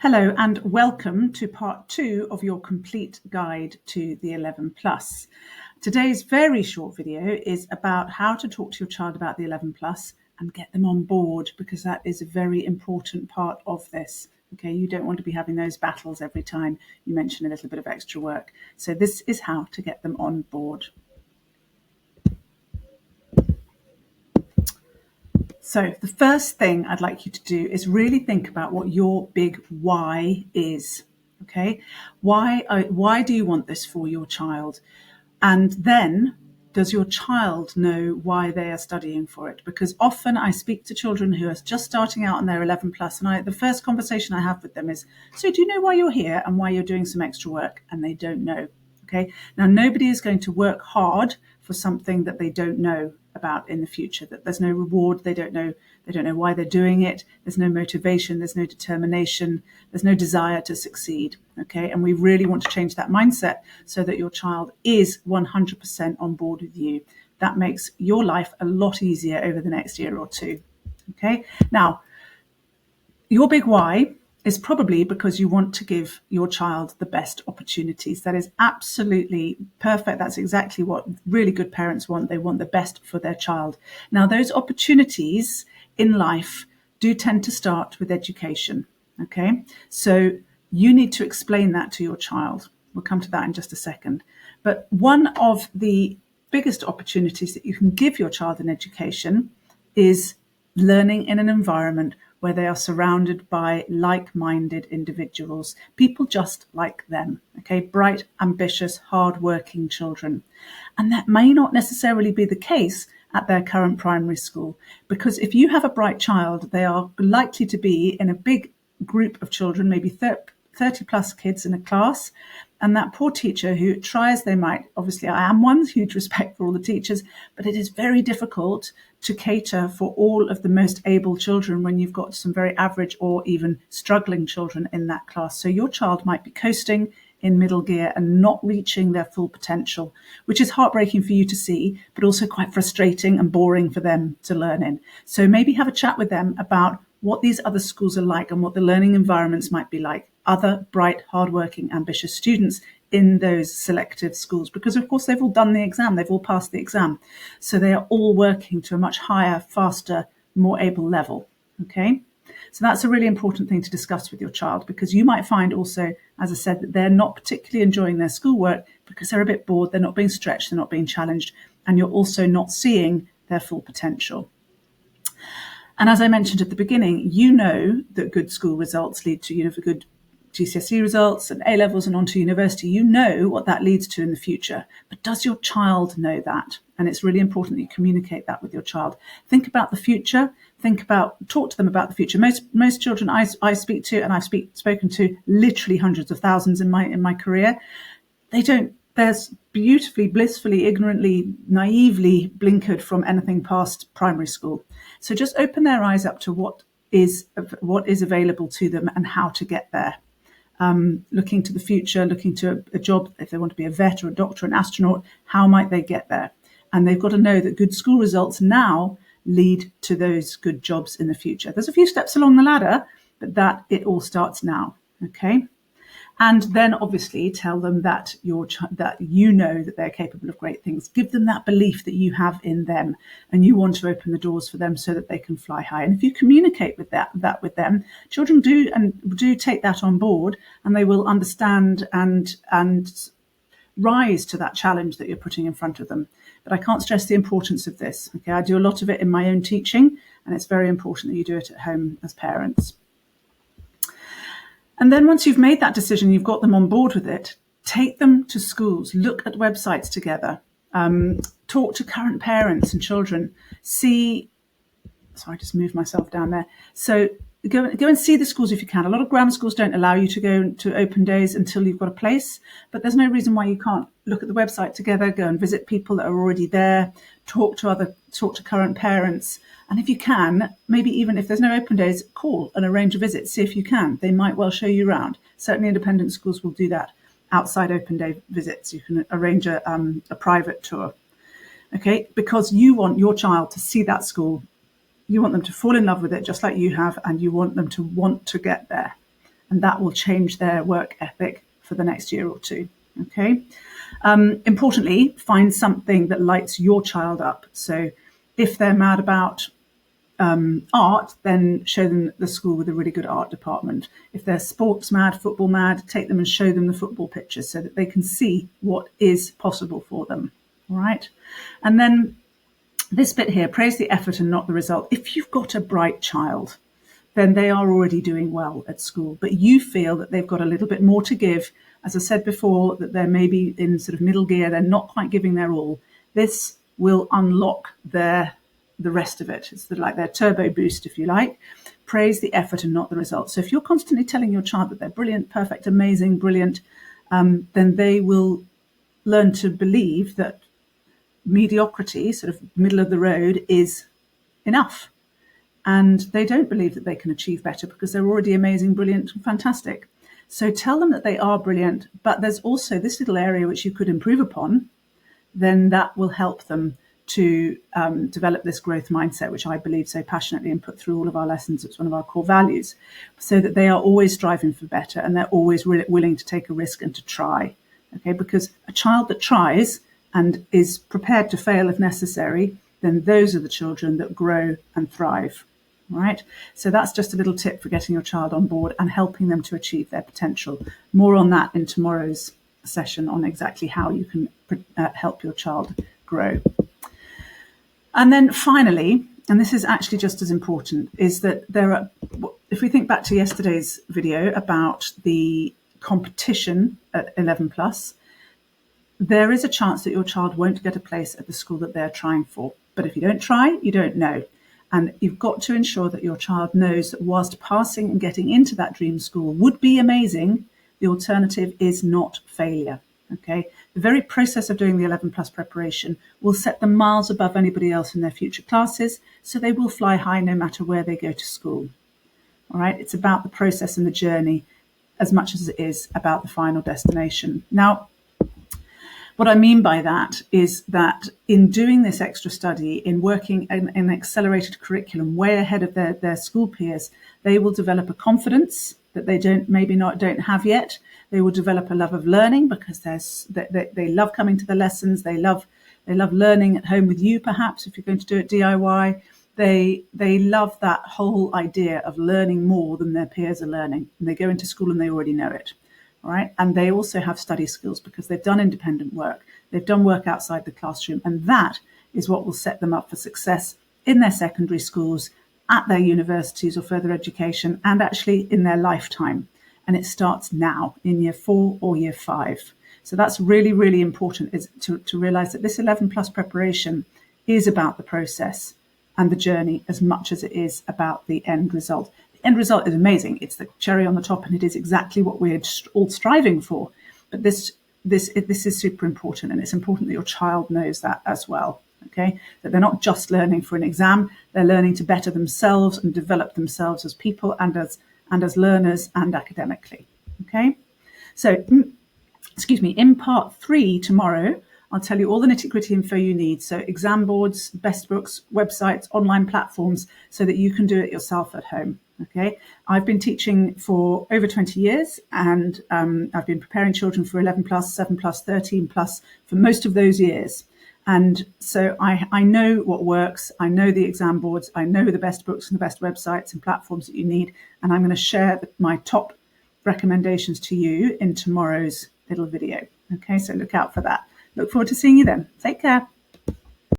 Hello and welcome to part 2 of your complete guide to the 11 plus. Today's very short video is about how to talk to your child about the 11 plus and get them on board, because that is a very important part of this. Okay, you don't want to be having those battles every time you mention a little bit of extra work. So this is how to get them on board. So the first thing I'd like you to do is really think about what your big why is. Okay, why do you want this for your child? And then, does your child know why they are studying for it? Because often I speak to children who are just starting out on their 11 plus, and the first conversation I have with them is, so do you know why you're here and why you're doing some extra work? And they don't know. Okay, now nobody is going to work hard for something that they don't know about in the future, that there's no reward, they don't know why they're doing it, there's no motivation, there's no determination, there's no desire to succeed. Okay, and we really want to change that mindset so that your child is 100% on board with you. That makes your life a lot easier over the next year or two. Okay, now your big why is probably because you want to give your child the best opportunities. That is absolutely perfect. That's exactly what really good parents want. They want the best for their child. Now, those opportunities in life do tend to start with education. Okay, so you need to explain that to your child. We'll come to that in just a second. But one of the biggest opportunities that you can give your child in education is learning in an environment where they are surrounded by like-minded individuals, people just like them, okay, bright, ambitious, hard-working children. And that may not necessarily be the case at their current primary school, because if you have a bright child, they are likely to be in a big group of children, maybe 30 plus kids in a class, and that poor teacher who try as they might, obviously I am one, huge respect for all the teachers, but it is very difficult to cater for all of the most able children when you've got some very average or even struggling children in that class. So your child might be coasting in middle gear and not reaching their full potential, which is heartbreaking for you to see, but also quite frustrating and boring for them to learn in. So maybe have a chat with them about what these other schools are like and what the learning environments might be like, other bright, hardworking, ambitious students in those selective schools, because of course they've all done the exam, they've all passed the exam. So they are all working to a much higher, faster, more able level. Okay, so that's a really important thing to discuss with your child, because you might find also, as I said, that they're not particularly enjoying their schoolwork because they're a bit bored, they're not being stretched, they're not being challenged, and you're also not seeing their full potential. And as I mentioned at the beginning, you know that good school results lead to good GCSE results and A-levels and on to university. You know what that leads to in the future. But does your child know that? And it's really important that you communicate that with your child. Think about the future. Talk to them about the future. Most children I speak to, and I've spoken to literally hundreds of thousands in my career, they're beautifully, blissfully, ignorantly, naively blinkered from anything past primary school. So just open their eyes up to what is available to them and how to get there. Looking to the future, looking to a job, if they want to be a vet or a doctor, an astronaut, how might they get there? And they've got to know that good school results now lead to those good jobs in the future. There's a few steps along the ladder, but that it all starts now. Okay. And then obviously tell them that you know that they're capable of great things. Give them that belief that you have in them and you want to open the doors for them so that they can fly high. And if you communicate with that with them, children do take that on board, and they will understand and rise to that challenge that you're putting in front of them. But I can't stress the importance of this. Okay, I do a lot of it in my own teaching, and it's very important that you do it at home as parents. And then once you've made that decision, you've got them on board with it, take them to schools, look at websites together, talk to current parents and children, sorry, I just moved myself down there. So go and see the schools if you can. A lot of grammar schools don't allow you to go to open days until you've got a place, but there's no reason why you can't look at the website together, go and visit people that are already there, talk to current parents. And if you can, maybe even if there's no open days, call and arrange a visit, see if you can. They might well show you around. Certainly independent schools will do that. Outside open day visits, you can arrange a private tour. Okay, because you want your child to see that school. You want them to fall in love with it just like you have, and you want them to want to get there. and that will change their work ethic for the next year or two. Okay. Importantly, find something that lights your child up. So if they're mad about art, then show them the school with a really good art department. If they're sports mad, football mad, take them and show them the football pictures so that they can see what is possible for them. All right. And then this bit here, praise the effort and not the result. If you've got a bright child, then they are already doing well at school, but you feel that they've got a little bit more to give. As I said before, that they're maybe in sort of middle gear, they're not quite giving their all. This will unlock the rest of it. It's like their turbo boost, if you like. Praise the effort and not the result. So if you're constantly telling your child that they're brilliant, perfect, amazing, brilliant, then they will learn to believe that mediocrity, sort of middle of the road, is enough. And they don't believe that they can achieve better because they're already amazing, brilliant, fantastic. So tell them that they are brilliant, but there's also this little area which you could improve upon. Then that will help them to develop this growth mindset, which I believe so passionately and put through all of our lessons. It's one of our core values, so that they are always striving for better and they're always willing to take a risk and to try. Okay, because a child that tries and is prepared to fail if necessary, then those are the children that grow and thrive. Right? So that's just a little tip for getting your child on board and helping them to achieve their potential. More on that in tomorrow's session on exactly how you can help your child grow. And then finally, and this is actually just as important, is that there are, if we think back to yesterday's video about the competition at 11 plus, there is a chance that your child won't get a place at the school that they're trying for. But if you don't try, you don't know. And you've got to ensure that your child knows that whilst passing and getting into that dream school would be amazing, the alternative is not failure. Okay, the very process of doing the 11 plus preparation will set them miles above anybody else in their future classes, so they will fly high no matter where they go to school. All right, it's about the process and the journey as much as it is about the final destination. Now, what I mean by that is that in doing this extra study, in working in an accelerated curriculum way ahead of their school peers, they will develop a confidence that they don't have yet. They will develop a love of learning because they love coming to the lessons. They love learning at home with you, perhaps, if you're going to do it DIY. They love that whole idea of learning more than their peers are learning. And they go into school and they already know it. All right. And they also have study skills because they've done independent work. They've done work outside the classroom. And that is what will set them up for success in their secondary schools, at their universities or further education, and actually in their lifetime. And it starts now in year 4 or year 5. So that's really, really important, is to realize that this 11 plus preparation is about the process and the journey as much as it is about the end result. The end result is amazing. It's the cherry on the top, and it is exactly what we're all striving for. But this is super important, and it's important that your child knows that as well. Okay, that they're not just learning for an exam; they're learning to better themselves and develop themselves as people and as learners and academically. Okay, so in part 3 tomorrow, I'll tell you all the nitty-gritty info you need. So exam boards, best books, websites, online platforms, so that you can do it yourself at home. Okay, I've been teaching for over 20 years, and I've been preparing children for 11 plus, 7 plus, 13 plus for most of those years. And so I know what works. I know the exam boards. I know the best books and the best websites and platforms that you need. And I'm going to share my top recommendations to you in tomorrow's little video. Okay, so look out for that. Look forward to seeing you then. Take care.